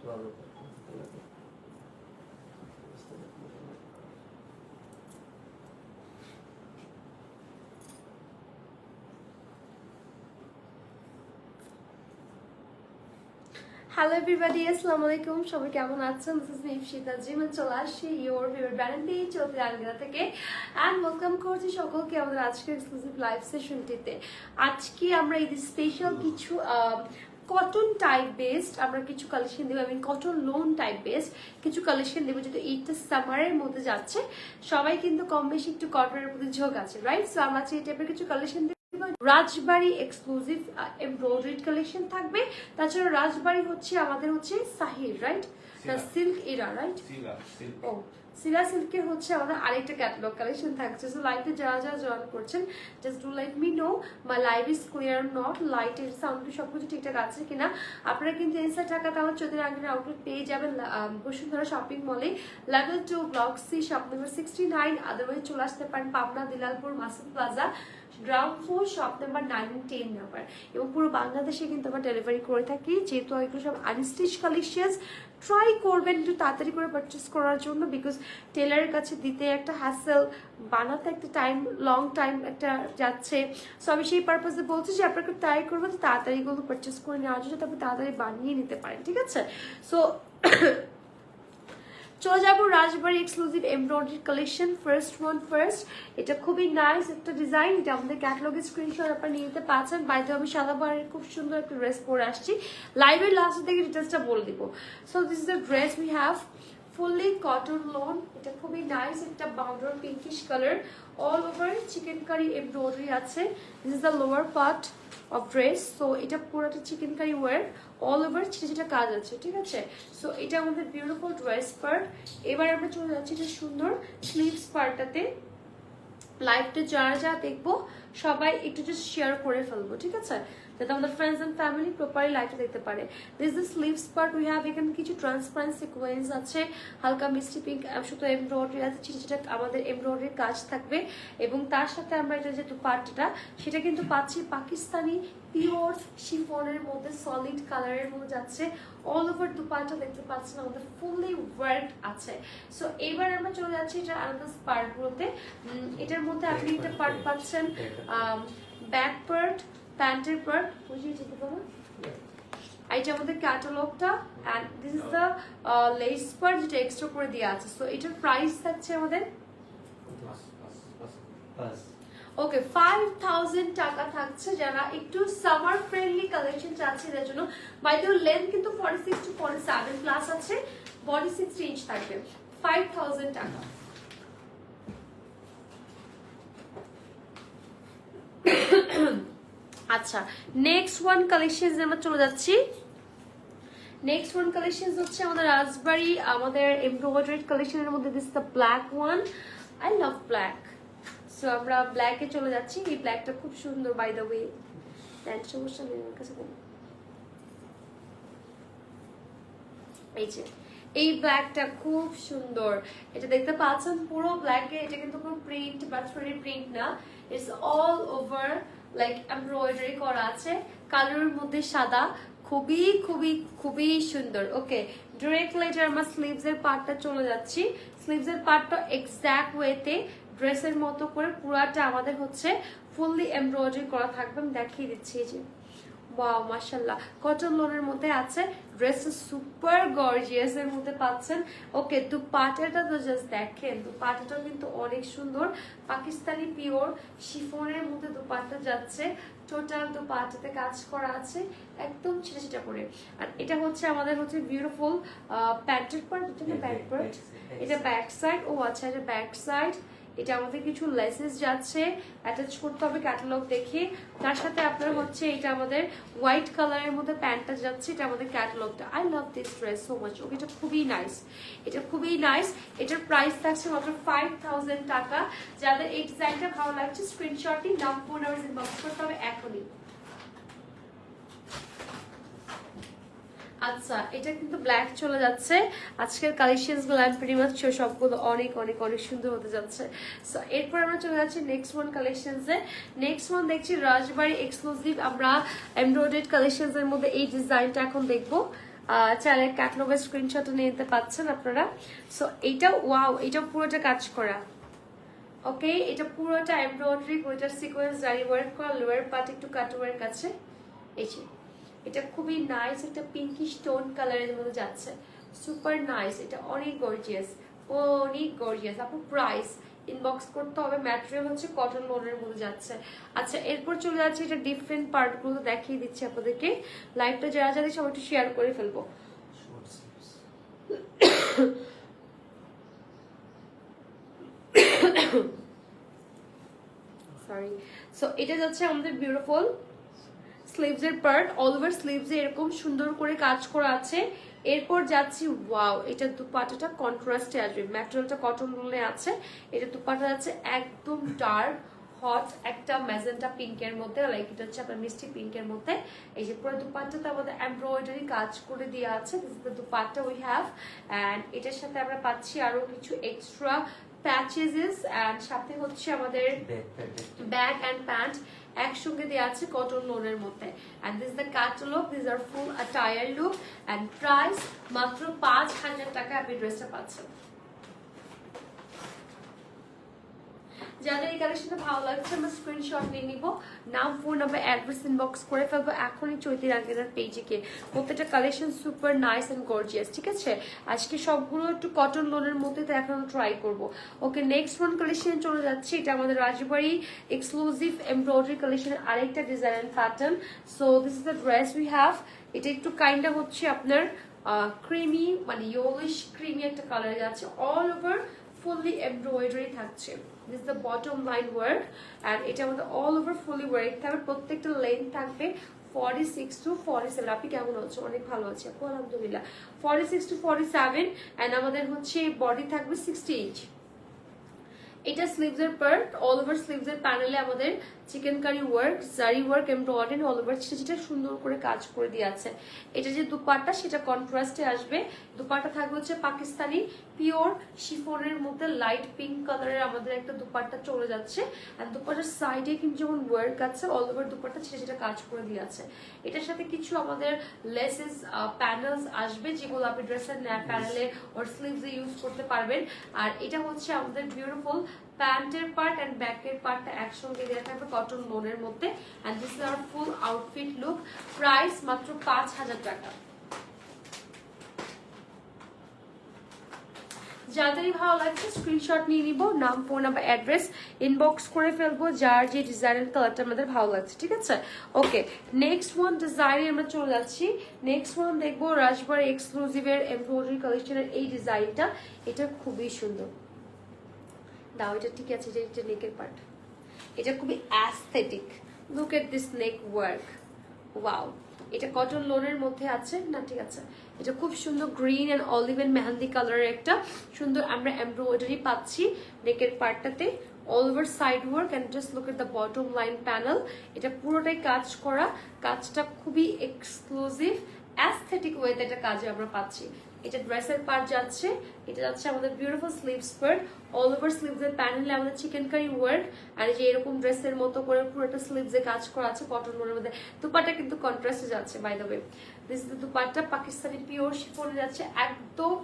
Hello everybody, আসসালামু আলাইকুম। সবাই কেমন আছেন? দিস ইজ মি ইফশিতা জিমান, চলে আসছি ইওর ফেভারিট ব্র্যান্ড দিয়ে চলতে আঙ্গিরা থেকে অ্যান্ড ওয়েলকাম করছি সকলকে আমাদের আজকের এক্সক্লুসিভ লাইভ সেশনটিতে। আজকে আমরা এই স্পেশাল কিছু কটন টাইপ বেসড আমরা কিছু কালেকশন দেবো, কটন লোন টাইপ বেসড কিছু কালেকশন দেবো, যেহেতু এইটা সামারের মধ্যে যাচ্ছে, সবাই কিন্তু কম বেশি একটু কটনের প্রতি ঝোঁক আছে, রাইট? সো আমরা এই টাইপের কিছু কালেকশন রাজবাড়ী এক্সক্লুসিভ এমব্রয়ডারি কালেকশন থাকবে। তাছাড়া রাজবাড়ী হচ্ছে আমাদের হচ্ছে সাহির, রাইট? সিল্ক এরা, রাইট? ও সিলা সিল্কের হচ্ছে আমাদের আরেকটা ক্যাটালগ কালেকশন থাকছে। সো লাইভে যারা যারা জয়েন করছেন, just do let me no my live is clear not, লাইটের সাউন্ড সবকিছু ঠিকঠাক আছে কিনা। আপনারা কিন্তু এনসার টাকাতে আমার চৌধুরী আঙ্গিনা আউটলেট পেয়ে যাবেন বসুন্ধরা শপিং মলে, level 2 block C, shop number 69। Otherwise চলে আসতে পারেন Pabna Dilalpur Masud plaza, ground floor, shop number 9 and 10 number. এবং পুরো বাংলাদেশে কিন্তু আমরা ডেলিভারি করে থাকি। যেহেতু এগুলো সব আনস্টিচ কালেকশনস, ট্রাই করবেন একটু তাড়াতাড়ি করে পারচেস করার জন্য, বিকজ টেলারের কাছে দিতে একটা হ্যাসেল, বানাতে একটা টাইম, লং টাইম একটা যাচ্ছে। সো আমি সেই পারপাসে বলছি যে আপনাকে ট্রাই করবেন তাড়াতাড়ি এগুলো পারচেস করে নেওয়ার জন্য, তারপর তাড়াতাড়ি বানিয়ে নিতে পারেন, ঠিক আছে? সো চলে যাবো রাজবাড়ী এক্সক্লুসিভ এমব্রয়ডারি কালেকশন। ফার্স্ট এটা খুবই নাইস একটা ডিজাইন। এটা আমাদের ক্যাটালগের স্ক্রিনশট আপনারা নিয়ে নিতে পারছেন। বাইরে আমি সাদাবারের খুব সুন্দর একটা ড্রেস পরে আসছি, লাইভের লাস্ট থেকে ডিটেলসটা বলে দিব। So this is the dress we have, fully cotton lawn. এটা খুবই নাইস একটা বাউন্ডার pinkish colour, all over chikankari embroidery আছে। This is the lower part of dress. So এটা পুরোটা চিকেন কারি ওয়ার, অল ওভার ছিটা ছিটা কাজ আছে, ঠিক আছে? সো এটা আমাদের বিউটিফুল ড্রেস পার্ট। এবার আমরা চলে যাচ্ছি এটা সুন্দর স্লিভস পার্টটাতে। লাইভটা যারা যারা দেখবো সবাই একটু জাস্ট শেয়ার করে ফেলবো, ঠিক আছে? যাতে আমাদের ফ্রেন্ডস এন্ড ফ্যামিলি প্রপারলি লাইভটা দেখতে পারে। This the sleeves part we have. এখানে কিছু ট্রান্সপারেন্ট সিকোয়েন্স আছে, হালকা মিষ্টি পিঙ্ক, শুধু এমব্রয়ডারি আছে, ছিটা ছিটা আমাদের এমব্রয়ডারির কাজ থাকবে। এবং তার সাথে আমরা এটা যে দুপাট্টাটা, সেটা কিন্তু পাচ্ছি পাকিস্তানি পিওর শিফনের মধ্যে, সলিড কালারের মধ্যে যাচ্ছে। অল ওভার দুপাট্টা দেখতে পাচ্ছেন আমাদের ফুললি ওয়ার্ক আছে। সো এবার আমরা চলে যাচ্ছি এটা আলাদা পার্টগুলোতে। এটার মধ্যে আপনি একটা পার্ট পাচ্ছেন ব্যাক পার্ট, প্যান্টের পার্ট, বুঝিয়ে যেতে পারবেন। এইটা আমাদের ক্যাটালগটা, and this is the lace part, যেটা এক্সট্রা করে দেওয়া আছে। সো এটার প্রাইস থাকছে আমাদের ওকে 5000 টাকা থাকছে। যারা একটু সামার ফ্রেন্ডলি কালেকশন চাচ্ছে এর জন্য, বাই দ্য লেন্থ কিন্তু 46 to 47 প্লাস আছে, বডি 60 ইঞ্চ থাকবে, 5000 টাকা। আচ্ছা, নেক্সট ওয়ান কালেকশন আমরা চলে যাচ্ছি। নেক্সট ওয়ান কালেকশন হচ্ছে আমাদের রাজবাড়ী, আমাদের এমব্রয়ডারি কালেকশনের মধ্যে this the black one. I love black. So আমরা ব্ল্যাকে চলে যাচ্ছি। এই ব্ল্যাকটা খুব সুন্দর, বাই দ্য ওয়ে। প্যান্ট সমস্যা নেই আমার কাছে। এই যে এই ব্ল্যাকটা খুব সুন্দর, এটা দেখতে পাচ্ছেন পুরো ব্ল্যাকে। এটা কিন্তু কোনো প্রিন্ট বা থ্রেড প্রিন্ট না, it's all over like embroidery করা আছে, কালারের মধ্যে সাদা, খুবই খুবই খুবই সুন্দর। ওকে, ডিরেক্টলি এটা আমরা স্লিভস এর পার্টটা চলে যাচ্ছি। স্লিভস এর পার্টটা এক্সাক্ট ওয়েতে ড্রেসের মতো করে পুরাটা আমাদের হচ্ছে ফুললি এমব্রয়ডারি করা থাকবে। আমি দেখিয়ে দিচ্ছি। এই যে ওয়াও, মাশাআল্লাহ, কটন লোনের মধ্যে আছে, ড্রেস সুপার গর্জিয়াস এর মধ্যে পাচ্ছেন। ওকে, দুপাট্টাটা তো জাস্ট দেখেন, দুপাট্টাটা কিন্তু অনেক সুন্দর, পাকিস্তানি পিওর শিফনের মধ্যে দুপাট্টা যাচ্ছে। টোটাল দুপাট্টাতে কাজ করা আছে একদম ছিটা ছিটা করে। আর এটা হচ্ছে আমাদের হচ্ছে বিউটিফুল প্যান্টের পার্ট, এটা না ব্যাক পার্ট, এটা ব্যাক সাইড। ও আচ্ছা, এটা ব্যাক সাইড। এটা আমাদের কিছু লেসেস যাচ্ছে, অ্যাটাচ করতে হবে ক্যাটালগ দেখে। তার সাথে আপনার হচ্ছে এটা আমাদের হোয়াইট কালারের মধ্যে প্যান্টটা যাচ্ছে, এটা আমাদের ক্যাটালগটা। I love this dress so much. Okay, এটা খুবই নাইস, এটা খুবই নাইস। এটার প্রাইস থাকছে মাত্র 5000 টাকা। যাদের এই ডিজাইনটা ভালো লাগছে স্ক্রিনশটই নাম ফোন নাম্বার ইনবক্স করতে হবে এখনই। আচ্ছা, এটা কিন্তু ব্ল্যাক চলে যাচ্ছে। আজকের কালেকশনস গুলো আমি প্রিটি মাচ সবগুলো অনেক অনেক অনেক সুন্দর হতে যাচ্ছে। সো এরপর আমরা চলে যাচ্ছি নেক্সট ওয়ান কালেকশনসে। নেক্সট ওয়ান দেখছি রাজবাড়ী এক্সক্লুসিভ আমরা এমব্রয়ডারি কালেকশনস এর মধ্যে এই ডিজাইনটা এখন দেখবো। চাইলে ক্যাটালগের স্ক্রিনশটও নিয়ে নিতে পাচ্ছেন আপনারা। সো এইটা ওয়াও, এটা পুরোটা কাজ করা। ওকে, এটা পুরোটা এমব্রয়ডারি, পুরোটা সিকোয়েন্স জারি ওয়ার্ক করা, লোয়ার পার্ট একটু কাটওয়ার্ক আছে। এই যে এটা খুবই নাইস একটা পিঙ্কিশ টোন কালারের মধ্যে যাচ্ছে, সুপার নাইস। এটা অনেক গর্জিয়াস, অনেক গর্জিয়াস। আপনার প্রাইস ইনবক্স করতে হবে। ম্যাটেরিয়াল হচ্ছে কটন লোনের মধ্যে যাচ্ছে। আচ্ছা, এরপর চলে যাচ্ছে এটা ডিফারেন্ট পার্টগুলো দেখিয়ে দিচ্ছি আপনাদেরকে। লাইভটা যারা যারা সবাই একটু শেয়ার করে ফেলবো। সরি। সো এটা যাচ্ছে আমাদের বিউটিফুল স্লিভস এর পার্ট, অল ওভার স্লিভস এ এরকম সুন্দর করে কাজ করা আছে। এরপর যাচ্ছি ওয়াও, এটা দুপাট্টাটা কন্ট্রাস্টে আসবে, ম্যাটেরিয়ালটা কটন উলে আছে। এটা দুপাট্টা যাচ্ছে একদম ডার্ক হট একটা ম্যাজেন্টা পিঙ্কের মধ্যে, লাইক এটা হচ্ছে আপনার মিষ্টি পিঙ্কের মধ্যে। এই যে পুরো দুপাট্টাতে আমাদের এমব্রয়ডারি কাজ করে দেওয়া আছে। This is the dupatta we have. And এটার সাথে আমরা পাচ্ছি আরো কিছু এক্সট্রা প্যাচেস, অ্যান্ড সাথে হচ্ছে আমাদের ব্যাগ অ্যান্ড প্যান্ট একসঙ্গে দেওয়া আছে কটন লোনের মধ্যে। And this the catalog, this are full attire look. And price মাত্র 5000 টাকা আপনি ড্রেসটা পাচ্ছেন। যাদের এই কালেকশনটা ভালো লাগছে আমরা স্ক্রিনশট নিয়ে নিব, নাম, ফোন নাম্বার, অ্যাড্রেস ইনবক্স করে ফেলবো এখনই চৈতির আঙ্কেলের পেজে গিয়ে। প্রত্যেকটা collection super nice and gorgeous, ঠিক আছে? আজকে সবগুলো একটু কটন লোনের মধ্যে তো এখন ট্রাই করবো। ওকে, নেক্সট ওয়ান কালেকশন চলে যাচ্ছে। এটা আমাদের রাজবাড়ি এক্সক্লুসিভ এমব্রয়ডারি কালেকশনের আরেকটা design and pattern. So this is the dress we have. এটা একটু কাইন্ড অফ হচ্ছে আপনার ক্রিমি, মানে ইয়েলোইশ ক্রিমি একটা কালার যাচ্ছে, অল ওভার ফুললি এমব্রয়ডারি থাকছে। This the bottom line work, and এটা আমাদের অল ওভার ফুলি ওয়ার্ক থাকবে। প্রত্যেকটা লেন্থ থাকবে 46 to 47। আপনি কেমন আছো? অনেক ভালো আছি আপু, আলহামদুলিল্লাহ। 46 to 47, অ্যান্ড আমাদের হচ্ছে বডি থাকবে 60 ইঞ্চ। এটা স্লিভস এর পার্ট, অল ওভার স্লিভস এর প্যানেলে আমাদের চিকেন কারি ওয়ার্ক, জারি ওয়ার্ক, এমব্রয়ডারি অল ওভার সেটা সুন্দর করে কাজ করে দিয়ে আছে। এটা যে দুপাট্টা সেটা কন্ট্রাস্টে আসবে। দুপাট্টা থাকবে হচ্ছে পাকিস্তানি পিওর শিফনের মধ্যে লাইট পিঙ্ক কালারের আমাদের একটা দুপাট্টা চলে যাচ্ছে। আর দুপাট্টার সাইডে কিন্তু যেমন ওয়ার্ক আছে, অল ওভার দুপাট্টা সেটা কাজ করে দিয়ে আছে। এটার সাথে কিছু আমাদের লেসেস প্যানেলস আসবে, যেগুলো আপনি ড্রেসের প্যানেলে ওর স্লিভসে ইউজ করতে পারবেন। আর এটা হচ্ছে আমাদের বিউটিফুল প্যান্টের পার্ট এন্ড ব্যাকের পার্টটা একসঙ্গে দেওয়া থাকবে কটন লোনের মধ্যে। And this is our full outfit look. Price মাত্র 5000 টাকা। যাদেরই ভালো লাগছে স্ক্রিনশট নিয়ে নিব, নাম, ফোন নাম্বার, অ্যাড্রেস ইনবক্স করে ফেলবো যার যে ডিজাইনের কালারটা আমাদের ভালো লাগছে, ঠিক আছে? ওকে, নেক্সট ওয়ান ডিজাইনে আমরা চলে যাচ্ছি। নেক্সট ওয়ান দেখবো রাজবাড়ি এক্সক্লুসিভের এমব্রয়ডারি কালেকশনের এই ডিজাইনটা। এটা খুবই সুন্দর। দাও এটা, ঠিক আছে? এটা নেকের পার্ট, এটা খুবই aesthetic. Look at this neck work, wow. এটা কটন লোনের মধ্যে আছে না, ঠিক আছে? এটা খুব সুন্দর green and olive and mehndi কালারের একটা সুন্দর আমরা এমব্রয়ডারি পাচ্ছি নেকের পার্টটাতে, all over side work. And just look at the bottom line panel. এটা পুরোটাই কাজ করা, কাজটা খুবই এক্সক্লুসিভ অ্যাস্থেটিক ওয়েতে এটা কাজে আমরা পাচ্ছি। এটা ড্রেসের পার্ট যাচ্ছে, এটা যাচ্ছে আমাদের beautiful sleeves part, all over sleeves এর প্যানেলে আমাদের চিকেন কারি ওয়ার্ক। আর এই যে এরকম ড্রেসের মতো করে পুরোটা স্লিভস এ কাজ করা আছে কটন এর মধ্যে। দুপাট্টা কিন্তু কন্ট্রাস্টে যাচ্ছে, by the way. This is dupatta Pakistani pure শিফনে যাচ্ছে, একদম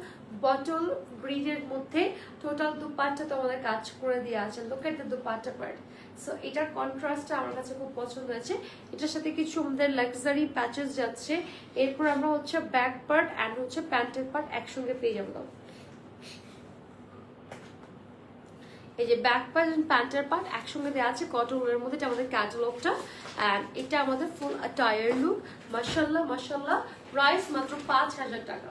বটল গ্রিনের মধ্যে টোটাল দুপাট্টা তো আমাদের কাজ করে দিয়ে আছে। Look at the dupatta part. So এটার কন্ট্রাস্টটা আমার কাছে খুব পছন্দ হয়েছে। এটার সাথে কিছু আমাদের লাক্সারি প্যাচেস যাচ্ছে। এরপর আমরা হচ্ছে ব্যাক পার্ট অ্যান্ড হচ্ছে প্যান্টের পার্ট একসঙ্গে পেয়ে যাবো। এই যে ব্যাক পার্ট এন্ড প্যান্টের পার্ট একসঙ্গে দেওয়া আছে কটন এর মধ্যে। এটা আমাদের ক্যাটালগটা, অ্যান্ড এটা আমাদের ফুল অ্যাটায়ার লুক। মাশাআল্লাহ মাশাআল্লাহ। প্রাইস মাত্র 5000 টাকা।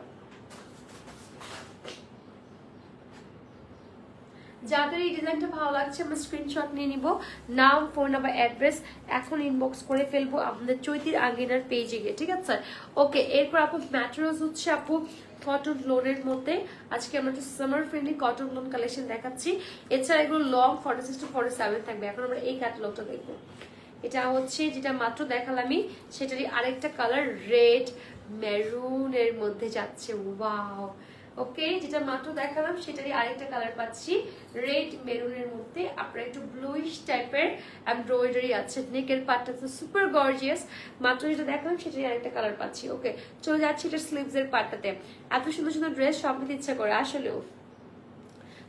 যাদের এই ডিজাইনটা ভালো লাগছে আমরা স্ক্রিনশট নিয়ে নিব, নাম, ফোন নাম্বার, অ্যাড্রেস এখন ইনবক্স করে ফেলবো আমাদের চৈতির আঙ্গিনার পেজে গিয়ে, ঠিক আছে? ওকে, এরপর আপু ম্যাটেরিয়ালস হচ্ছে আপু কটন লোনের মধ্যে। আজকে আমরা একটা summer friendly cotton loan collection দেখাচ্ছি। এছাড়া এগুলো লং 46 to 47 থাকবে। এখন আমরা এই ক্যাটালগটা দেখবো। এটা হচ্ছে যেটা মাত্র দেখালামই সেটারই আরেকটা কালার, রেড মেরুন এর মধ্যে যাচ্ছে। ওয়াও, ওকে, যেটা মাত্র দেখালাম সেটারই আরেকটা কালার পাচ্ছি রেড মেরুনের মধ্যে। আপনার একটু ব্লুইশ টাইপের এমব্রয়ডারি আছে, নেকের পার্টটা তো সুপার গর্জিয়াস। মাত্র যেটা দেখালাম সেটারই আরেকটা কালার পাচ্ছি। ওকে, চলে যাচ্ছি এটা স্লিভস এর পার্টটাতে। এত সুন্দর সুন্দর ড্রেস সব নিতে ইচ্ছা করে আসলেও,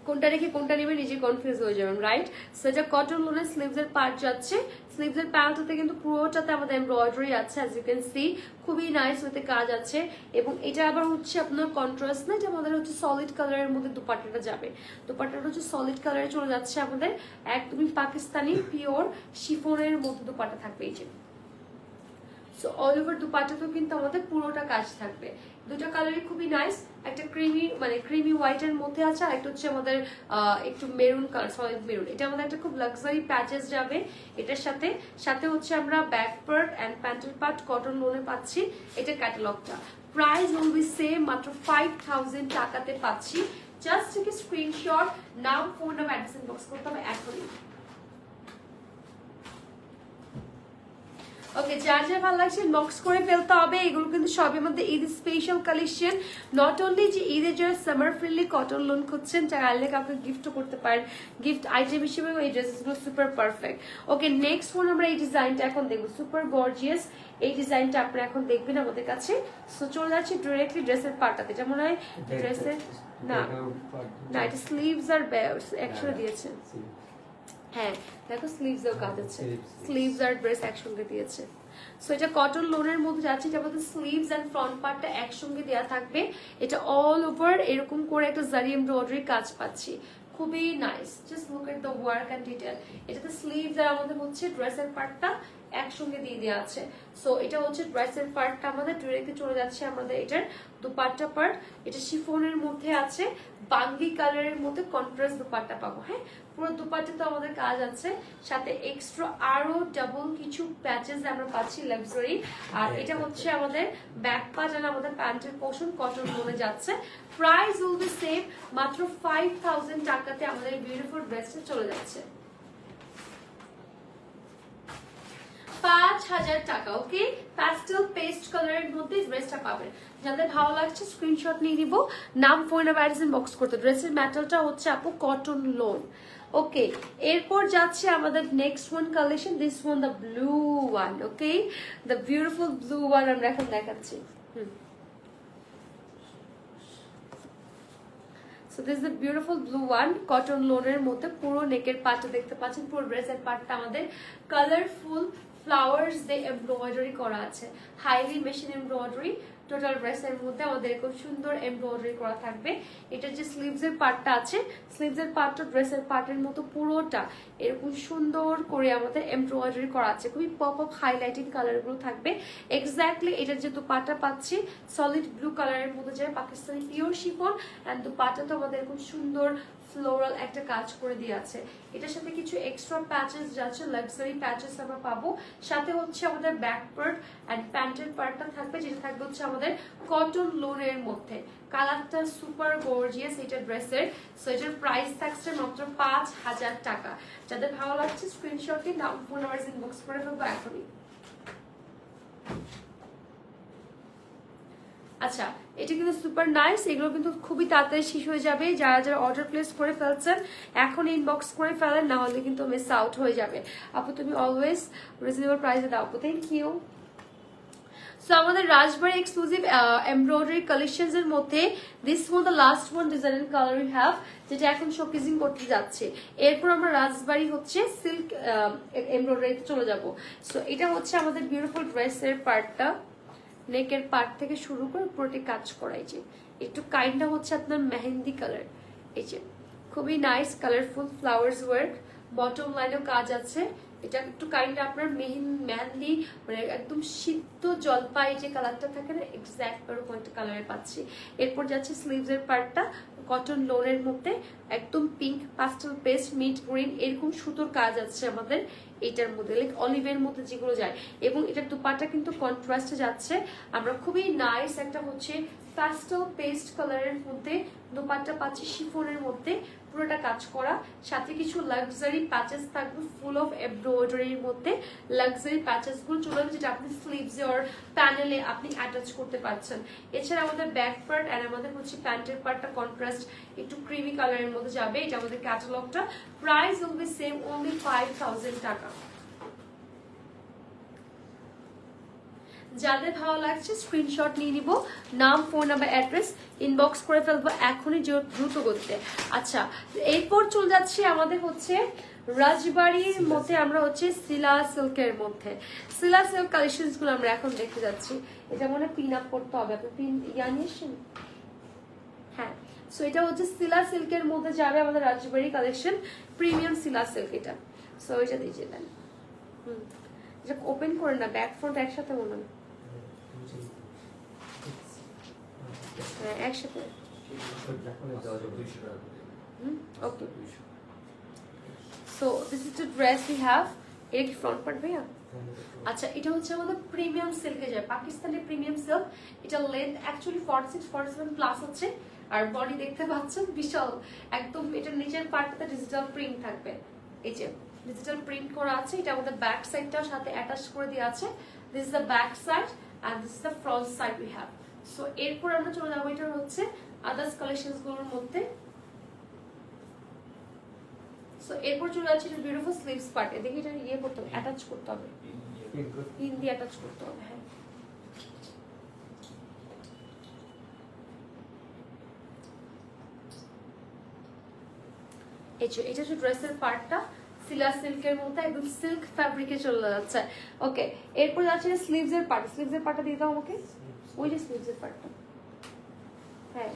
কোনটা রেখে কোনটা নেবে নিজে কনফিউজ হয়ে যাবেন, রাইট? সো এটা কটন লোনের স্লিভস এর পার্ট যাচ্ছে। স্লিভস এর প্যান্টটাতে কিন্তু পুরোটাতে আমাদের এমব্রয়ডারি আছে, অ্যাজ ইউ ক্যান সি, খুবই নাইস ওতে কাজ আছে। এবং এটা আবার হচ্ছে আপনার কন্ট্রাস্ট না, এটা আমাদের হচ্ছে সলিড কালারের মধ্যে দুপাট্টাটা যাবে। দুপাট্টাটা হচ্ছে সলিড কালারে চলে যাচ্ছে আমাদের, একদমই পাকিস্তানি পিওর শিফনের মধ্যে দুপাট্টা থাকবে এই যে। সো অল ওভার দুপাট্টাতেও কিন্তু আমাদের পুরোটা কাজ থাকবে। দুটো কালারই খুবই নাইস, একটা ক্রিমি মানে ক্রিমি হোয়াইটের মধ্যে আছে, আর একটা হচ্ছে আমাদের একটু মেরুন কালার, সলিড মেরুন। এটা আমাদের একটা খুব লাক্সারি প্যাচেস যাবে এটার সাথে। সাথে হচ্ছে আমরা ব্যাক পার্ট অ্যান্ড প্যান্টের পার্ট কটন লোনে পাচ্ছি। এটা ক্যাটালগটা, প্রাইস উইল বি সেম, মাত্র 5000 টাকাতে পাচ্ছি। জাস্ট থেকে স্ক্রিনশট, নাম, ফোন নাম্বার, অ্যাড্রেস ইনবক্স করতে হবে এখনই। ওকে, যার যা ভালো লাগছে বক্স করে ফেলতে হবে। এগুলো কিন্তু সবই মধ্যে Eid special collection. Not only যে ঈদের যারা সামার ফ্রেন্ডলি কটন লোন খুঁজছেন, চাইলে কাউকে গিফটও করতে পারেন, গিফট আইটেম হিসেবে এই ড্রেসেসগুলো সুপার পারফেক্ট। ওকে, নেক্সট ওয়ান আমরা এই ডিজাইনটা এখন দেখবো, সুপার গর্জিয়াস এই ডিজাইনটা আপনারা এখন দেখবেন আমাদের কাছে। সো চলে যাচ্ছি ডিরেক্টলি ড্রেসের পার্টটাতে। এটা মনে হয় ড্রেসের না, না এটা স্লিভস আর একসাথে দিয়েছে। হ্যাঁ দেখো স্লিভসেও কাজ আছে, স্লিভস আর ড্রেস একসঙ্গে দিয়েছে। সো এটা কটন লোনের মধ্যে যাচ্ছে, এটা আমাদের স্লিভস এন্ড ফ্রন্ট পার্টটা একসঙ্গে দেওয়া থাকবে। এটা অল ওভার এরকম করে একটা জারি এমব্রয়ডারি কাজ পাচ্ছি, খুবই nice. Just look at the work and detail. এটাতে স্লিভস আর আমাদের হচ্ছে ড্রেসের পার্টটা একসঙ্গে দিয়ে দেওয়া আছে। সো এটা হচ্ছে ড্রেসের পার্টটা আমাদের ডিরেক্টলি চলে যাচ্ছে আমাদের এটার দুপাট্টা পার্ট। এটা শিফনের মধ্যে আছে, বাঙ্গি কালারের মধ্যে কন্ট্রাস্ট দুপাট্টা পাবো। হ্যাঁ, পুরো দুপাট্টাতে আমাদের কাজ আছে, সাথে এক্সট্রা আরো ডাবল কিছু প্যাচেস আমরা পাচ্ছি লাক্সারি। আর এটা হচ্ছে আমাদের ব্যাক পার্ট আর আমাদের প্যান্টের পোর্শন কটন লোনে যাচ্ছে। প্রাইস উইল বি সেম, মাত্র 5000 টাকাতে আমাদের বিউটিফুল ড্রেসটা চলে যাচ্ছে। 5000 টাকা। ওকে, প্যাস্টেল পেস্ট কালারের মধ্যে ড্রেসটা পাবেন। যাদের ভালো লাগছে স্ক্রিনশট নিয়ে নিব, নাম, ফোন নাম্বার, অ্যাড্রেস ইনবক্স করতে। ড্রেসের ম্যাটেরিয়ালটা হচ্ছে আপু কটন লোন। ওকে, এরপর যাচ্ছে আমাদের next one collection, this one the blue one. Okay, the beautiful blue one আমরা এখন দেখাচ্ছি। So this the beautiful blue one, cotton লোনের মধ্যে পুরো নেকের পার্টটা দেখতে পাচ্ছেন, পুরো ড্রেসের পার্টটা আমাদের কালারফুল ফ্লাওয়ার্স দিয়ে এমব্রয়ডারি করা আছে, হাইলি মেশিন এমব্রয়ডারি। টোটাল ড্রেসের মধ্যে আমাদের খুব সুন্দর এমব্রয়ডারি করা থাকবে। এটা যে স্লিভস এর পার্টটা আছে, স্লিভস এর পার্টটা ড্রেসের পার্টের মতো পুরোটা এরকম সুন্দর করে আমাদের এমব্রয়ডারি করা আছে, খুবই পপ আপ হাইলাইটিং কালার গুলো থাকবে। এক্স্যাক্টলি এটার যে দুপাট্টা পাচ্ছি সলিড ব্লু কালারের মধ্যে, যে Pakistani pure chiffon, and dupatta তো আমাদের খুব সুন্দর ফ্লোরাল একটা কাজ করে দিয়ে আছে। এটার সাথে কিছু এক্সট্রা প্যাচেস যাচ্ছে, লাক্সারি প্যাচেস আমরা পাবো। সাথে হচ্ছে আমাদের ব্যাক পার্ট এন্ড প্যান্টের পার্টটা থাকবে, যেটা থাকবে হচ্ছে আমাদের কটন লোনের মধ্যে। কালারটা সুপার গর্জিয়াস এটা ড্রেসের। সো এটার প্রাইস থাকছে মাত্র 5000 টাকা। যাদের ভালো লাগছে স্ক্রিনশট দিয়ে নাম, ফোন নাম্বার ইনবক্স করে ফেলবো এখনই। আচ্ছা, এটা কিন্তু সুপার নাইস। এগুলো কিন্তু খুবই তাড়াতাড়ি শেষ হয়ে যাবে। যারা যারা অর্ডার প্লেস করে ফেলছেন এখন ইনবক্স করে ফেলেন, না হলে কিন্তু মিস আউট হয়ে যাবে। আপু তুমি অলওয়েজ রিজনেবল প্রাইসে দাও আপু, থ্যাংক ইউ। সো আমাদের রাজবাড়ি এক্সক্লুসিভ এমব্রয়ডারি কালেকশনস এর মধ্যে this one the last one design colour we have, যেটা এখন শোকেজিং করতে যাচ্ছে। এরপর আমরা রাজবাড়ি হচ্ছে সিল্ক এমব্রয়ডারিতে চলে যাব। সো এটা হচ্ছে আমাদের বিউটিফুল ড্রেসের পার্টটা, নেকের পার্ট থেকে শুরু করে পুরোটি কাজ করাই, যে একটু কাইন্ডটা হচ্ছে আপনার মেহেন্দি কালার, এই যে খুবই nice colourful flowers work. Bottom লাইনেও কাজ আছে, এটা একটু কাইন্ড আপনার মেহেন্দি মানে একদম সিদ্ধ জলপাই যে কালারটা থাকে না, এক্স্যাক্ট ওরকম একটা কালারে পাচ্ছি। এরপর যাচ্ছে স্লিভস এর পার্টটা কটন লোনের মধ্যে একদম পিঙ্ক, পাস্টেল পেস্ট, মিড গ্রিন এরকম সুতোর কাজ আছে আমাদের এটার মধ্যে লাইক অলিভের মধ্যে যেগুলো যায়, এবং এটার দুপাট্টা কিন্তু কন্ট্রাস্টে যাচ্ছে। আমরা খুবই নাইস একটা হচ্ছে প্যাস্টেল পেস্ট কালারের মধ্যে দুপাট্টা পাচ্ছি, শিফনের মধ্যে পুরোটা কাজ করা, সাথে কিছু লাক্সারি প্যাচেস থাকবে ফুল অফ এমব্রয়ডারির মধ্যে। লাক্সারি প্যাচেস গুলো চলে যাবে, যেটা আপনি স্লিভসে ওর প্যানেলে আপনি অ্যাটাচ করতে পারছেন। এছাড়া আমাদের ব্যাক পার্ট আর আমাদের হচ্ছে প্যান্টের পার্টটা কন্ট্রাস্ট একটু ক্রিমি কালারের মধ্যে যাবে। এটা আমাদের ক্যাটালগটা, price will be same only 5000 টাকা। যাদের ভালো লাগছে স্ক্রিনশট নিয়ে নিব, নাম, ফোন নাম্বার, অ্যাড্রেস ইনবক্স করে ফেলবো এখনই দ্রুত গতিতে। আচ্ছা, এরপর চলে যাচ্ছি আমাদের হচ্ছে রাজবাড়ির মধ্যে, আমরা হচ্ছে সিলা সিল্কের মধ্যে সিলা সিল্ক কালেকশনস গুলো আমরা এখন দেখতে যাচ্ছি। এটা মনে পিন আপ করতে হবে, আপনি পিন ইয়া নিয়ে এসেছেন? হ্যাঁ, সো এটা হচ্ছে সিলা সিল্কের মধ্যে যাবে আমাদের রাজবাড়ি কালেকশন, প্রিমিয়াম সিলা সিল্ক এটা। সো এটা দিয়ে দেন, এটা ওপেন করে না, ব্যাক ফ্রন্ট একসাথে মনে হয়, হ্যাঁ একসাথে। Okay, so this is the dress we have. এর কি ফ্রন্ট পার্ট ভাইয়া? আচ্ছা, এটা হচ্ছে আমাদের প্রিমিয়াম সিল্কে যায়, পাকিস্তানি প্রিমিয়াম সিল্ক। এটা লেন্থ অ্যাকচুয়ালি 46-47 প্লাস আছে, আর বডি দেখতে পাচ্ছেন বিশাল একদম। এটার নিচের পার্টটাতে ডিজিটাল প্রিন্ট থাকবে, এই যে ডিজিটাল প্রিন্ট করা আছে। এটা আমাদের ব্যাক সাইডটাও সাথে অ্যাটাচ করে দেওয়া আছে। This is the back side and this is the front side we have. So এরপর আমরা চলে যাবো এটা হচ্ছে আদার্স কালেকশনস গুলোর মধ্যে। সো এরপর চলে যাচ্ছে এটা বিউটিফুল স্লিভস পার্ট। এদিকে এটা ইয়ে করতে হবে, অ্যাটাচ করতে হবে, পিন দিয়ে অ্যাটাচ করতে হবে। হ্যাঁ, এটা হচ্ছে ড্রেসের পার্টটা, সিলা সিল্কের মধ্যে একদম সিল্ক ফ্যাব্রিকে চলে যাচ্ছে। ওকে, এরপর যাচ্ছে স্লিভস এর পার্ট। স্লিভস এর পার্টটা দিয়ে দাও আমাকে, ওই যে স্লিভস এর পার্টটা। হ্যাঁ,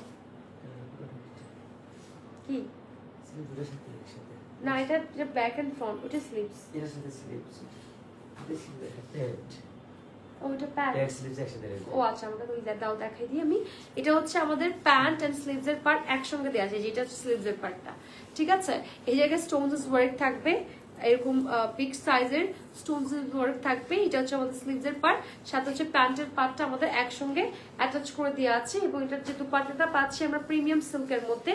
কি না, এটা ব্যাক এন্ড ফ্রন্ট, ওটা স্লিভস, এটার সাথে স্লিভস, এটা প্যান্ট, ওটা প্যান্ট, স্লিভস একসাথে। ও আচ্ছা, আমাকে ওই দাও দেখাই দিই আমি। এটা হচ্ছে আমাদের প্যান্ট এন্ড স্লিভস এর পার্ট একসঙ্গে দেওয়া আছে, যেটা হচ্ছে স্লিভস এর পার্টটা, ঠিক আছে। এই জায়গায় স্টোনস ওয়ার্ক থাকবে, এরকম বিগ সাইজের স্টোনস ওয়ার্ক থাকবে। এটা হচ্ছে আমাদের স্লিভস এর পার্ট, সাথে হচ্ছে প্যান্টের পার্টটা আমাদের একসঙ্গে অ্যাটাচ করে দেওয়া আছে। এবং এটার যে দুপাট্টাটা পাচ্ছি আমরা প্রিমিয়াম সিল্কের মধ্যে,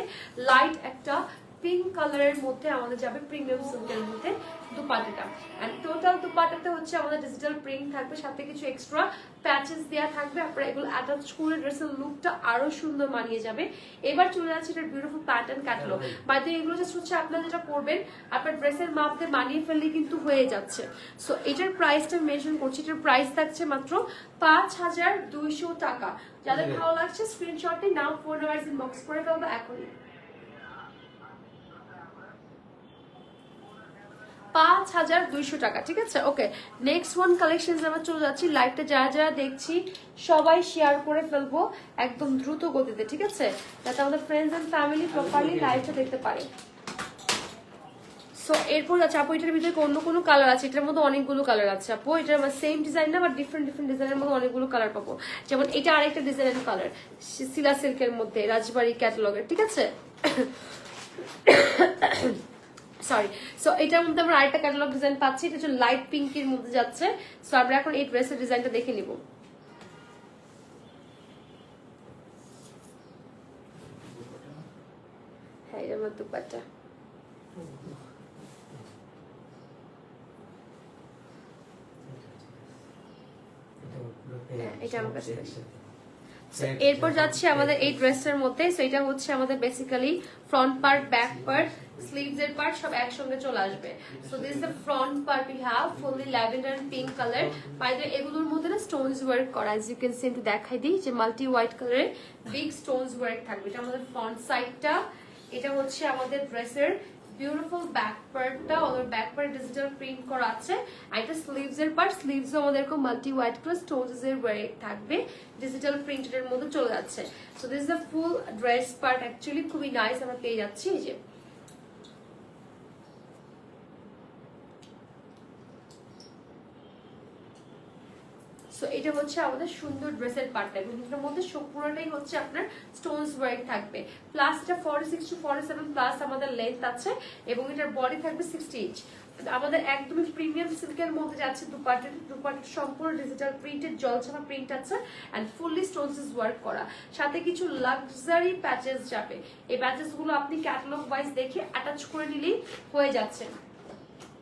লাইট একটা পিঙ্ক কালারের মধ্যে আমাদের যাবে, প্রিমিয়াম সিল্কের মধ্যে দুপাট্টাটা। এন্ড টোটাল দুপাট্টাতে হচ্ছে আমাদের ডিজিটাল প্রিন্ট থাকবে, সাথে কিছু এক্সট্রা প্যাচেস দেওয়া থাকবে। আপনারা এগুলো অ্যাটাচ করে ড্রেসের লুকটা আরো সুন্দর মানিয়ে যাবে। এবার চলে যাচ্ছে এটার বিউটিফুল প্যাটার্ন ক্যাটালগ। বাইরে এগুলো জাস্ট হচ্ছে আপনারা যেটা করবেন, আপনার ড্রেসের মাপতে মানিয়ে ফেললে কিন্তু হয়ে যাচ্ছে। সো এটার প্রাইসটা মেনশন করছি, এটার প্রাইস থাকছে মাত্র 5200 টাকা। যাদের ভালো লাগছে স্ক্রিনশটে নাম, ফোন নাম্বার ইনবক্স করে ফেলবো এখনই। 5200 টাকা, ঠিক আছে। ওকে, নেক্সট ওয়ান কালেকশন আমরা চলে যাচ্ছি। লাইভটা যারা যারা দেখছি সবাই শেয়ার করে ফেলবো একদম দ্রুত গতিতে, ঠিক আছে, যাতে আমাদের ফ্রেন্ডস এন্ড ফ্যামিলি প্রপারলি লাইভটা দেখতে পারে। সো এরপর আছে আপু, এটার ভিতরে অন্য কোনো কালার আছে? এটার মধ্যে অনেকগুলো কালার আছে আপু, এটার সেম ডিজাইন না, বাট ডিফারেন্ট ডিফারেন্ট ডিজাইনের মধ্যে অনেকগুলো কালার পাবো। যেমন এটা আরেকটা ডিজাইনের কালার, সিলা সিল্কের মধ্যে রাজবাড়ি ক্যাটালগের, ঠিক আছে। সরি, সো এটার মধ্যে আমরা আরেকটা ক্যাটালগ ডিজাইন পাচ্ছি, এটা হচ্ছে লাইট পিঙ্কের মধ্যে যাচ্ছে। সো আমরা এখন এই ড্রেসের ডিজাইনটা দেখে নিব। হ্যাঁ, এটা আমার দুপাট্টা। এটা আমার কাছে। এরপর যাচ্ছে আমাদের এই ড্রেসের মধ্যে। সো এটা হচ্ছে আমাদের basically front part, back part, sleeves এর পার্ট সব একসঙ্গে চলে আসবে। So this is the front part we have, fully lavender and pink colour. By the এগুলোর মধ্যে না স্টোনস ওয়ার্ক করা, এজ ইউ ক্যান সি। একটু দেখাই দিই যে মাল্টি হোয়াইট কালারের বিগ স্টোনস ওয়ার্ক থাকবে। এটা আমাদের ফ্রন্ট সাইডটা, এটা হচ্ছে আমাদের ড্রেসের বিউটিফুল ব্যাক পার্টটা, ওদের ব্যাক পার্ট ডিজিটাল প্রিন্ট করা আছে। আর এটা স্লিভস এর পার্ট, স্লিভস আমাদের এরকম মাল্টি হোয়াইট কালার স্টোনস এর ওয়ার্ক থাকবে, ডিজিটাল প্রিন্টেড এর মধ্যে চলে যাচ্ছে। So this is the full dress part, actually খুবই নাইস আমরা পেয়ে যাচ্ছি। এই যে সো এটা হচ্ছে আমাদের সুন্দর ড্রেসের পার্টটা, এবং এটার মধ্যে পুরোটাই হচ্ছে আপনার স্টোনস ওয়ার্ক থাকবে। প্লাস এটা 46 to 47 প্লাস আমাদের লেন্থ আছে, এবং এটার বডি থাকবে 60 ইঞ্চ। আমাদের একদমই প্রিমিয়াম সিল্কের মধ্যে যাচ্ছে দুপাট্টা সম্পূর্ণ ডিজিটাল প্রিন্টেড জলছাপা প্রিন্ট আছে এন্ড ফুললি স্টোনস ওয়ার্ক করা, সাথে কিছু লাক্সারি প্যাচেস যাবে। এই প্যাচেস গুলো আপনি ক্যাটালগ ওয়াইজ দেখে অ্যাটাচ করে নিলেই হয়ে যাচ্ছে।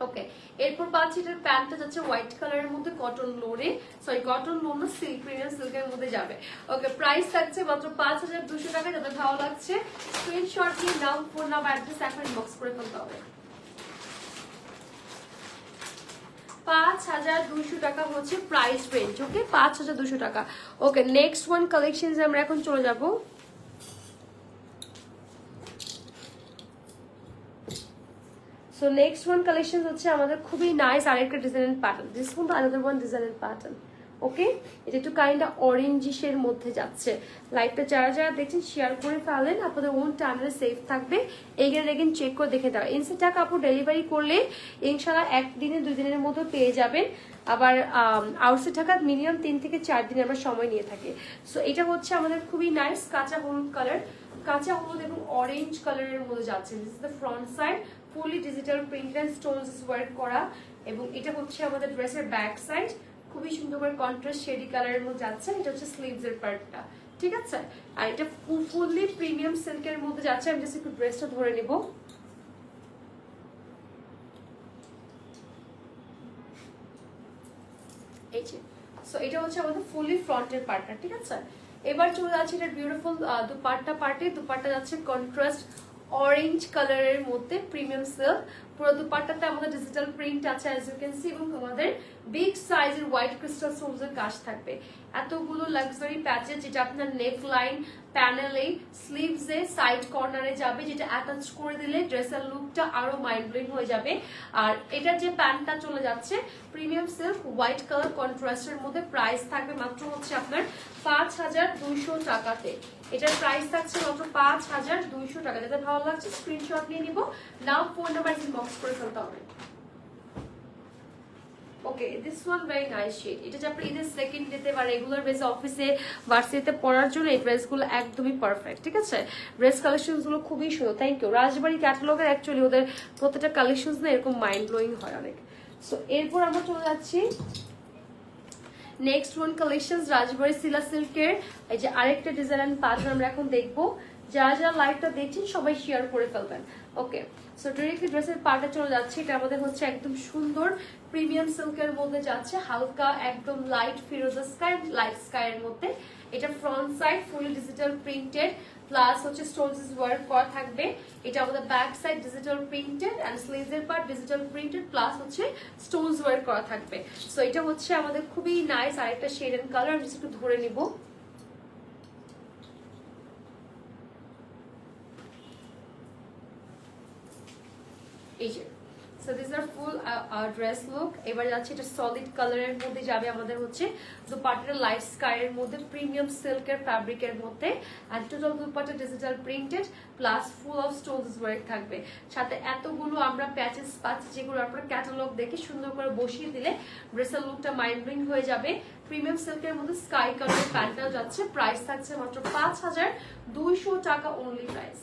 ওকে, এরপর পাচ্ছি এটার প্যান্টটা যাচ্ছে হোয়াইট কালারের মধ্যে কটন লোনে, সরি কটন লোন না সিল্ক, প্রিমিয়াম সিল্কের মধ্যে যাবে। ওকে, প্রাইস থাকছে মাত্র 5200 টাকা। যাদের ভালো লাগছে স্ক্রিনশট নিয়ে নাম, ফোন নাম, অ্যাড্রেস এখন ইনবক্স করে ফেলতে হবে। 5200 টাকা হচ্ছে প্রাইস রেঞ্জ। ওকে, 5200 টাকা। ওকে, নেক্সট ওয়ান কালেকশন আমরা এখন চলে যাব। সো নেক্সট ওয়ান কালেকশন হচ্ছে আমাদের খুবই নাইস আরেকটা ডিজাইনের প্যাটার্ন। দিস ওয়ান আলাদা ওয়ান ডিজাইনের প্যাটার্ন। ওকে, এটা একটু কাইন্ড অফ অরেঞ্জিশের মধ্যে যাচ্ছে। লাইভটা যারা যারা দেখছেন শেয়ার করে ফেলেন, আপনাদের ওন টাইমে সেফ থাকবে। এইখানে দেখেন চেক করে দেখে দাও। ইনস্টা কাপড় ডেলিভারি করলে ইনশাল্লাহ একদিনে 2 দিনের মধ্যে পেয়ে যাবেন। আবার আউটসাইড ঢাকা মিনিমাম 3 থেকে 4 দিন আমরা সময় নিয়ে থাকি। সো এটা হচ্ছে আমাদের খুবই নাইস কাঁচা হলুদ কালার, কাঁচা হলুদ এবং অরেঞ্জ কালারের মধ্যে যাচ্ছে। This is the front side, fully digital print and stones work করা, এবং এটা হচ্ছে আমাদের ড্রেসের ব্যাক সাইড, খুবই সুন্দর করে কন্ট্রাস্ট শেডি কালারের মধ্যে যাচ্ছে। এটা হচ্ছে স্লিভস এর পার্টটা, ঠিক আছে। আর এটা ফুললি প্রিমিয়াম সিল্কের মধ্যে যাচ্ছে। আমি জাস্ট একটু ড্রেসটা ধরে নিব। এই যে, সো এটা হচ্ছে আমাদের ফুললি ফ্রন্টের পার্টটা, ঠিক আছে। এবার চলে যাচ্ছে এটা বিউটিফুল দুপাট্টা পার্টে। দুপাট্টা যাচ্ছে কন্ট্রাস্ট অরেঞ্জ কালারের মধ্যে প্রিমিয়াম সিল্ক। পুরো দুপাট্টাতে আমাদের ডিজিটাল প্রিন্ট আছে অ্যাজ ইউ ক্যান সি, এবং আমাদের বিগ সাইজের হোয়াইট ক্রিস্টাল স্টোনসের কাজ থাকবে। এতগুলো লাক্সারি প্যাচেস যেটা আপনার নেক লাইন, প্যানেলে, স্লিভসে, সাইড কর্নারে যাবে, যেটা অ্যাটাচ করে দিলে ড্রেসের লুকটা আরো মাইন্ড ব্লোয়িং হয়ে যাবে। আর এটার যে প্যান্টটা চলে যাচ্ছে প্রিমিয়াম সিল্ক হোয়াইট কালার কন্ট্রাস্টের মধ্যে। প্রাইস থাকবে মাত্র হচ্ছে আপনার 5200 টাকাতে। এটার প্রাইস থাকছে মাত্র 5200 টাকা। যাদের ভালো লাগছে স্ক্রিনশট নিয়ে নিব, নাম, ফোন নাম্বার ইনবক্স করে ফেলতে হবে। Okay, this one very nice shade. এটা যে আপনি ঈদের সেকেন্ড ডেতে বা রেগুলার বেসে অফিসে ভার্সিটিতে পরার জন্য এই ড্রেসগুলো একদমই পারফেক্ট, ঠিক আছে। ড্রেস কালেকশনসগুলো খুবই সুন্দর। Thank you. রাজবাড়ি ক্যাটালগের অ্যাকচুয়ালি ওদের প্রত্যেকটা কালেকশনস না এরকম মাইন্ড ব্লোয়িং হয় অনেক। সো এরপর আমরা চলে যাচ্ছি নেক্সট ওয়ান কালেকশন, রাজবাড়ি সিলা সিল্কের এই যে আরেকটা ডিজাইন এন্ড প্যাটার্ন আমরা এখন দেখবো। যারা যারা লাইভটা দেখছেন সবাই শেয়ার করে ফেলবেন। ওকে, সো ডিরেক্টলি ড্রেসের পার্টে চলে যাচ্ছে। এটা আমাদের হচ্ছে একদম সুন্দর প্রিমিয়াম সিল্কের মধ্যে যাচ্ছে, হালকা একদম লাইট ফিরোজা স্কাই, লাইট স্কাই এর মধ্যে। এটা front side fully digital printed plus হচ্ছে স্টোনস ওয়ার্ক করা থাকবে। এটা আমাদের back side digital printed and sleeves এর পার্ট ডিজিটাল প্রিন্টেড প্লাস হচ্ছে স্টোনস ওয়ার্ক করা থাকবে। সো এটা হচ্ছে আমাদের খুবই নাইস আরেকটা শেড এন্ড কালার। আমি একটু ধরে নিব। এই যে, so this are full dress look. এবার যাচ্ছে এটা সলিড কালারের মধ্যে যাবে আমাদের হচ্ছে দুপাট্টাটা লাইট স্কাই এর মধ্যে প্রিমিয়াম সিল্কের ফ্যাব্রিকের মধ্যে, and total dupatta digital printed plus full of stones work থাকবে। সাথে এতগুলো আমরা প্যাচেস পাচ্ছি যেগুলো আপনারা ক্যাটালগ দেখে সুন্দর করে বসিয়ে দিলে ড্রেসের লুকটা মাইন্ড ব্লোয়িং হয়ে যাবে। প্রিমিয়াম সিল্কের মধ্যে স্কাই কালারের প্যান্টটাও যাচ্ছে। প্রাইস থাকছে মাত্র 5200 টাকা অনলি প্রাইস।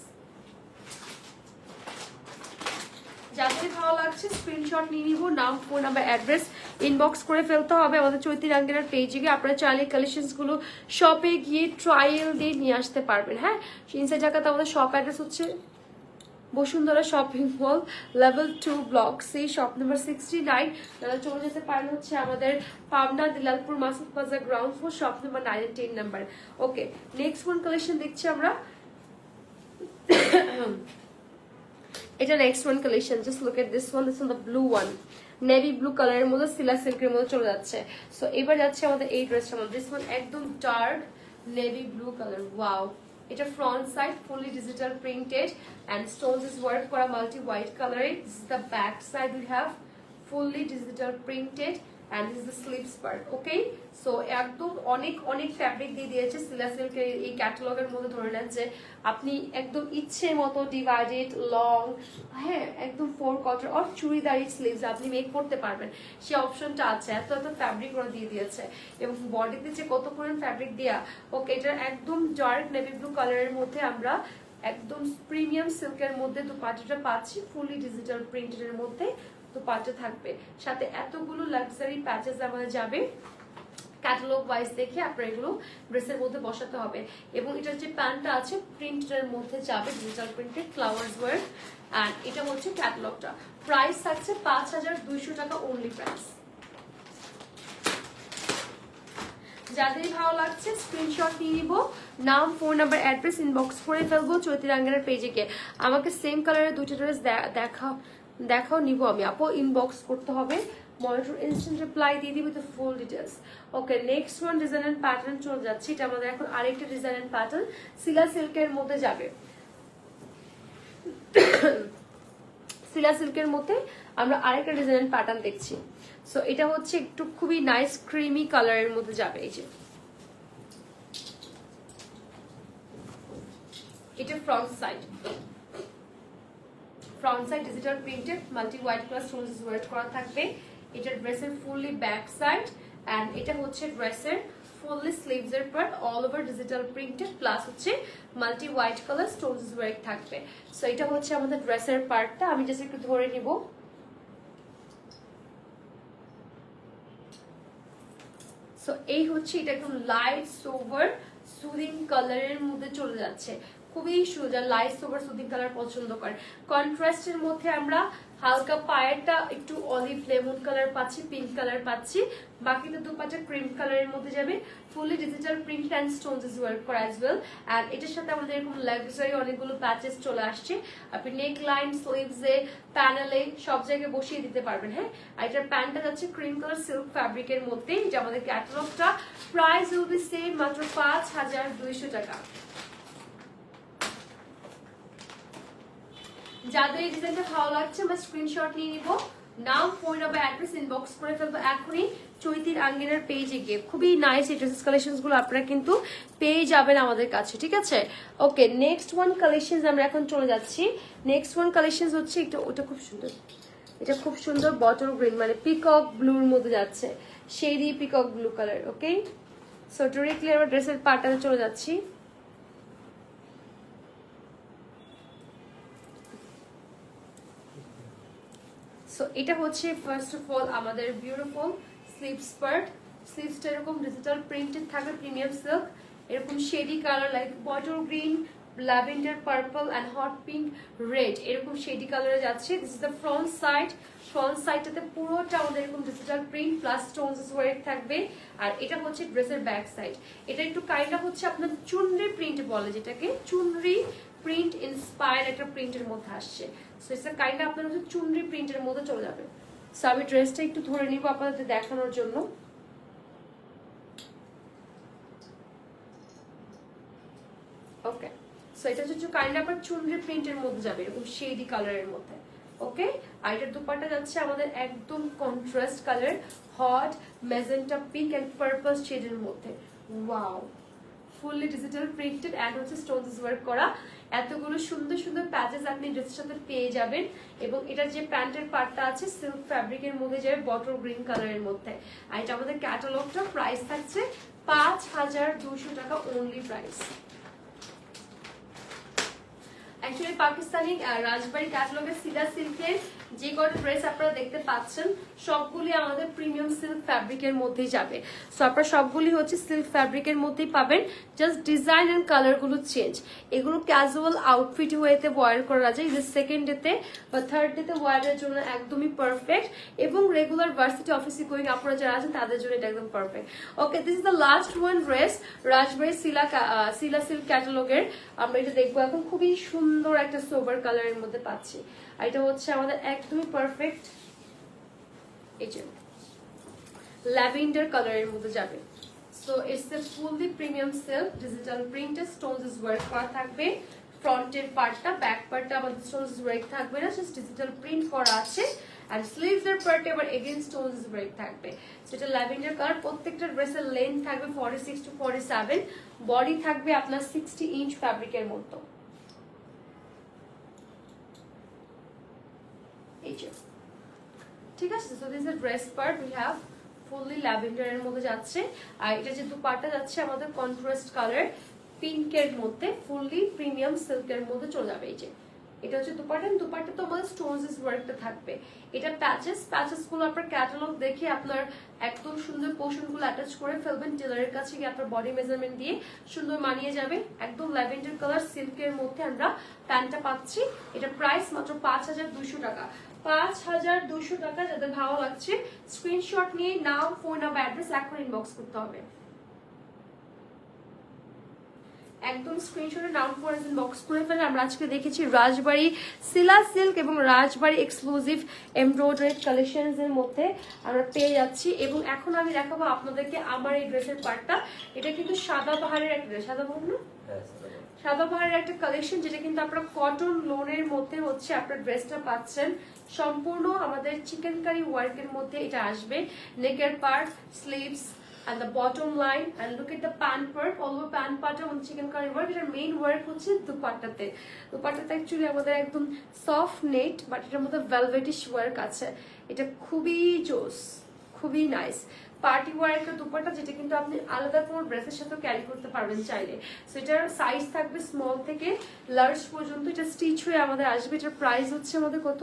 যাদের ভালো লাগছে স্ক্রিনশট নিয়ে নিব, নাম, ফোন নাম্বার, অ্যাড্রেস ইনবক্স করে ফেলতে হবে আমাদের চৈতি রাঙ্গিনার পেজে গিয়ে। আপনারা চাইলে কালেকশনসগুলো শপে গিয়ে ট্রায়াল দিয়ে নিয়ে আসতে পারবেন। হ্যাঁ, ইনসাইড ঢাকাতে আমাদের শপ অ্যাড্রেস হচ্ছে Bashundhara shopping mall, level 2, block C, shop number 69। তাহলে চলে যেতে পারেন হচ্ছে আমাদের পাবনা দিলালপুর মাসুদ বাজার ground floor, shop number 9 and 10 number. Okay, next one collection দেখছি আমরা। এটা next one collection, just look at this one. This one the blue one, navy blue কালারের মধ্যে সিলা সিল্কের মধ্যে চলে যাচ্ছে। সো এবার যাচ্ছে আমাদের এই ড্রেসটার মধ্যে। দিস ওয়ান একদম dark navy blue colour. Wow, এটা front side fully digital printed and stones is work করা মাল্টি হোয়াইট কালারে। This is the back side, we have fully digital printed and this is the sleeves part. Okay, so একদম অনেক অনেক fabric দিয়ে দিয়েছে সিলা সিল্কের এই ক্যাটালগের মধ্যে। ধরে নেন যে আপনি একদম ইচ্ছে মতো ডিভাইডেড লং, হ্যাঁ একদম 4 কোয়ার্টার অর চুড়িদারি স্লিভস আপনি মেক করতে পারবেন, সেই অপশনটা আছে। এত এত ফ্যাব্রিক ওরা দিয়ে দিয়েছে এবং বডিতে যে কত পরিমাণ ফ্যাব্রিক দেয়া। ওকে, এটা একদম ডার্ক নেভি ব্লু কালারের মধ্যে আমরা একদম প্রিমিয়াম সিল্কের মধ্যে দুপাট্টাটা পাচ্ছি ফুলি ডিজিটাল প্রিন্টের মধ্যে। দোপাট্টা থাকবে, সাথে এতগুলো লাক্সারি প্যাচেস আমাদের যাবে। ক্যাটালগ ওয়াইজ দেখে আপনার এগুলো ড্রেসের মধ্যে বসাতে হবে। এবং এটার যে প্যান্টটা আছে প্রিন্টের মধ্যে যাবে, digital printed flowers work. And এটা হচ্ছে ক্যাটালগটা। প্রাইস থাকছে 5200 টাকা অনলি প্রাইস। যাদের ভালো লাগছে স্ক্রিনশট নিয়ে নিব, নাম, ফোন নাম্বার, অ্যাড্রেস ইনবক্স করে ফেলবো চৈতি রাঙ্গের পেজে গিয়ে। আমাকে সেম কালারের দুইটা ড্রেস দেখাও নিব আমি আপু, ইনবক্স করতে হবে, মনিটর ইনস্ট্যান্ট রিপ্লাই দিয়ে দিবি তো full details. Okay, next one design and pattern চলে যাচ্ছে। এটা আমাদের এখন আরেকটা ডিজাইন এন্ড প্যাটার্ন সিলা সিল্কের মধ্যে যাবে। সিলা সিল্কের মধ্যে আমরা আরেকটা ডিজাইন এন্ড প্যাটার্ন দেখছি। সো এটা হচ্ছে একটু খুবই নাইস ক্রিমি কালারের মধ্যে যাবে। এই যে এটা front side digital printed multi white colour stones work করা থাকবে। এটা ড্রেসের ফুললি ব্যাক সাইড এন্ড এটা হচ্ছে ড্রেসের ফুললি স্লিভস এর part, all over digital printed plus হচ্ছে multi white colour stones work থাকবে। সো এটা হচ্ছে আমাদের ড্রেসের পার্টটা, আমি জাস্ট একটু ধরে নিব। সো এই হচ্ছে এটা একদম লাইট সোভার সুদিং কালারের মধ্যে চলে যাচ্ছে, খুবই সুন্দর। লাইট সোভার সুদিং কালার পছন্দ করে। কন্ট্রাস্টের মধ্যে আমরা হালকা পায়েরটা একটু অলিভ লেমন কালার পাচ্ছি, পিঙ্ক কালার পাচ্ছি, বাকিটা দুপাটা ক্রিম কালারের মধ্যে যাবে। Fully digital print and stones work করা অ্যাজ ওয়েল। অ্যান্ড এটার সাথে আমাদের এরকম লাক্সারি অনেকগুলো প্যাচেস চলে আসছে। আপনি নেক লাইন, স্লিভসে, প্যানেলে সব জায়গায় বসিয়ে দিতে পারবেন। হ্যাঁ, আর এটার প্যান্টটা যাচ্ছে ক্রিম কালার সিল্ক ফ্যাব্রিকের মধ্যে। এটা আমাদের ক্যাটালগটা, প্রাইস উইল বি সেম, মাত্র 5200 টাকা। যাদের এই ডিজাইনটা ভালো লাগছে আমরা স্ক্রিনশট নিয়ে নিব, নাম, ফোন নাম্বার, অ্যাড্রেস ইনবক্স করে ফেলবো এখনই চৈতির আঙ্গিনার পেজে গিয়ে। খুবই নাইস এই ড্রেসেস কালেকশনস গুলো আপনারা কিন্তু পেয়ে যাবেন আমাদের কাছে, ঠিক আছে? ওকে, নেক্সট ওয়ান কালেকশনস আমরা এখন চলে যাচ্ছি। নেক্সট ওয়ান কালেকশনস হচ্ছে এটা, ওটা খুব সুন্দর, এটা খুব সুন্দর বটল গ্রিন মানে পিকক ব্লুর মধ্যে যাচ্ছে, শেডি পিকক ব্লু কালার। ওকে, সো ডিরেক্টলি আমরা ড্রেসের পার্টটাতে চলে যাচ্ছি। সো এটা হচ্ছে ফার্স্ট অফ অল আমাদের বিউটিফুল স্লিভস পার্ট। স্লিভসটা এরকম ডিজিটাল প্রিন্টেড থাকবে, প্রিমিয়াম সিল্ক, এরকম shady colour like bottle green, lavender, purple and hot pink, red, এরকম শেডি কালারে যাচ্ছে। This is the front side. Front সাইডটাতে পুরোটা আমাদের এরকম digital print plus Stones work থাকবে। আর এটা হচ্ছে ড্রেসের ব্যাক সাইড। এটা একটু কাইন্ড অফ হচ্ছে আপনার চুনরি প্রিন্ট বলে, যেটাকে চুনরি প্রিন্ট ইন্সপায়ার্ড একটা প্রিন্টের মধ্যে আসছে। So it's a kind of আপনার হচ্ছে চুনরি প্রিন্টের মধ্যে চলে যাবে। সো আমি ড্রেসটা একটু ধরে নিব আপনাদের দেখানোর জন্য। ওকে, সো এটা হচ্ছে কাইন্ড অফ চুনরি প্রিন্টের মধ্যে যাবে, এরকম শেডি কালারের মধ্যে। ওকে, আর এটার দুপাট্টা যাচ্ছে আমাদের একদম contrast colour, hot magenta pink and purple শেডের মধ্যে। Wow, fully digital printed and হচ্ছে স্টোনস ওয়ার্ক করা। এতগুলো সুন্দর সুন্দর প্যাচেস আপনি ড্রেসের সাথে পেয়ে যাবেন। এবং এটার যে প্যান্টের পার্টটা আছে সিল্ক ফ্যাব্রিকের মধ্যে যাবে, বটল গ্রিন কালারের মধ্যে। আর এটা আমাদের ক্যাটালগটা, প্রাইস থাকছে 5200 টাকা অনলি প্রাইস। অ্যাকচুয়ালি পাকিস্তানি রাজবাড়ি ক্যাটালগের সিলা সিল্কের যে কটা ড্রেস আপনারা দেখতে পাচ্ছেন সবগুলি আমাদের প্রিমিয়াম সিল্ক ফ্যাব্রিকের মধ্যেই যাবে। সো আপনারা সবগুলি হচ্ছে সিল্ক ফ্যাব্রিকের মধ্যেই পাবেন, জাস্ট ডিজাইন এন্ড কালারগুলো চেঞ্জ। এগুলো ক্যাজুয়াল আউটফিট ওয়েতে ওয়ার করা যায়, যে সেকেন্ড ডেতে বা থার্ড ডেতে ওয়ারের জন্য একদমই পারফেক্ট। এবং রেগুলার ভার্সিটি অফিসে গোয়িং আপনারা যারা আছেন তাদের জন্য এটা একদম perfect. Okay, this is the last one dress Rajbari সিলা সিল্ক ক্যাটালগের। আমরা এটা দেখবো এখন, খুবই সুন্দর একটা সোবার কালারের মধ্যে পাচ্ছি। আর এটা হচ্ছে আমাদের একদমই পারফেক্ট, এই যে ল্যাভেন্ডার কালারের মধ্যে যাবে। So it's a fully premium silk, digital printed Stones work করা থাকবে। ফ্রন্টের পার্টটা, ব্যাক পার্টটা আমাদের স্টোনস ওয়ার্ক থাকবে না, জাস্ট ডিজিটাল প্রিন্ট করা আছে। আর স্লিভস এর পার্টে আবার এগেইন স্টোনস ওয়ার্ক থাকবে। সেটা ল্যাভেন্ডার কালার। প্রত্যেকটা ড্রেসের লেন্থ থাকবে 46 to 47, বডি থাকবে আপনার 60 ইঞ্চ ফ্যাব্রিকের মতো। ঠিক আছে, so this is dress part we have fully lavender এর মধ্যে যাচ্ছে। আর এটা যে দুপাট্টা যাচ্ছে আমাদের কন্ট্রাস্ট কালার পিঙ্কের মধ্যে, ফুললি প্রিমিয়াম সিল্কের মধ্যে চলে যাবে। এই যে এটা হচ্ছে দুপাট্টা, দুপাট্টা তো আমাদের স্টোনস ওয়ার্কটা থাকবে। এটা প্যাচেস গুলো আপনার ক্যাটালগ দেখে আপনার একদম সুন্দর পোর্শন গুলো অ্যাটাচ করে ফেলবেন, টেলারের কাছে গিয়ে আপনার বডি মেজারমেন্ট দিয়ে সুন্দর মানিয়ে যাবে। একদম ল্যাভেন্ডার কালার সিল্কের মধ্যে আমরা প্যান্টটা পাচ্ছি। এটা প্রাইস মাত্র 5200 টাকা, 5200 টাকা। যাদের ভালো লাগছে স্ক্রিনশট নিয়ে নাম, ফোন নাম্বার, অ্যাড্রেস এখন ইনবক্স করতে হবে। একদম স্ক্রিনশটে নাম ফোন ইনবক্স করে ফেলে। আমরা আজকে দেখেছি রাজবাড়ী সিলা সিল্ক এবং রাজবাড়ী এক্সক্লুসিভ এমব্রয়ডারি কালেকশনস এর মধ্যে আমরা পেয়ে যাচ্ছি। এবং এখন আমি দেখাবো আপনাদেরকে আমার এই ড্রেসের পার্টটা। এটা কিন্তু সাদাবাহারের একটা ড্রেস, সাদাবাহার না, সাদাবাহারের একটা কালেকশন, যেটা কিন্তু আপনারা কটন লোনের মধ্যে হচ্ছে আপনার ড্রেসটা পাচ্ছেন। সম্পূর্ণ আমাদের চিকেনকারি ওয়ার্কের মধ্যে এটা আসবে। নেকের part, sleeves and the bottom line, and look at the pant part, all over pant part on chicken-curry work. এটার মেইন ওয়ার্ক হচ্ছে দুপাট্টাতে। দুপাট্টাতে অ্যাকচুয়ালি আমাদের একদম সফট নেট, বাট এটার মধ্যে ভেলভেটিশ ওয়ার্ক আছে। এটা খুবই জোস, খুবই নাইস পার্টি ওয়ার্কের দুপাট্টা, যেটা কিন্তু আপনি আলাদা কোনো ড্রেসের সাথে ক্যারি করতে পারবেন চাইলে। সো এটার সাইজ থাকবে স্মল থেকে লার্জ পর্যন্ত। এটা স্টিচ হয়ে আমাদের আসবে। এটার প্রাইস হচ্ছে আমাদের কত,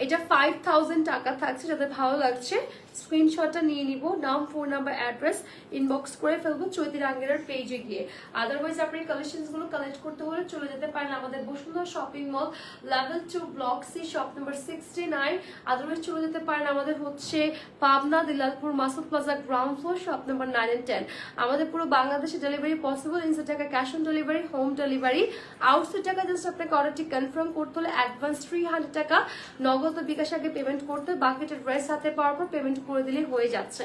এটা 5000 টাকা থাকছে। যাদের ভালো লাগছে স্ক্রিনশটটা নিয়ে নিব, নাম, ফোন নাম্বার, অ্যাড্রেস ইনবক্স করে ফেলবো চৈতি রাঙ্গেরার পেজে গিয়ে। আদারওয়াইজ আপনি কালেকশনস গুলো কালেক্ট করতে হলে চলে যেতে পারেন আমাদের Bashundhara shopping mall level 2 block C shop number 69। Otherwise চলে যেতে পারেন আমাদের হচ্ছে Pabna Dilalpur Masud plaza ground floor shop number 9 and 10। আমাদের পুরো বাংলাদেশে ডেলিভারি পসিবল। ইনসাইড টাকা cash on delivery, home delivery. Outside টাকা জাস্ট আপনাকে অর্ডারটি কনফার্ম করতে হলে অ্যাডভান্স 300 টাকা নগদ বিকাশ আগে পেমেন্ট করতে, বাকিটা ড্রেস হাতে পাওয়ার পর পেমেন্ট করে দিলে হয়ে যাচ্ছে।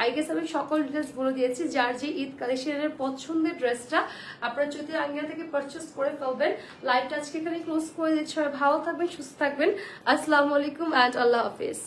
আই গেস আমি সকল ডিটেলস বলে দিয়েছি। যার যে ঈদ কালেকশনের পছন্দের ড্রেসটা আপনারা চৈতি রাঙ্গিয়া থেকে পারচেস করে ফেলবেন। লাইভটা আজকে এখানে ক্লোজ করে দিচ্ছি। সবাই ভালো থাকবেন, সুস্থ থাকবেন। আসসালামু আলাইকুম অ্যান্ড আল্লাহ হাফিজ।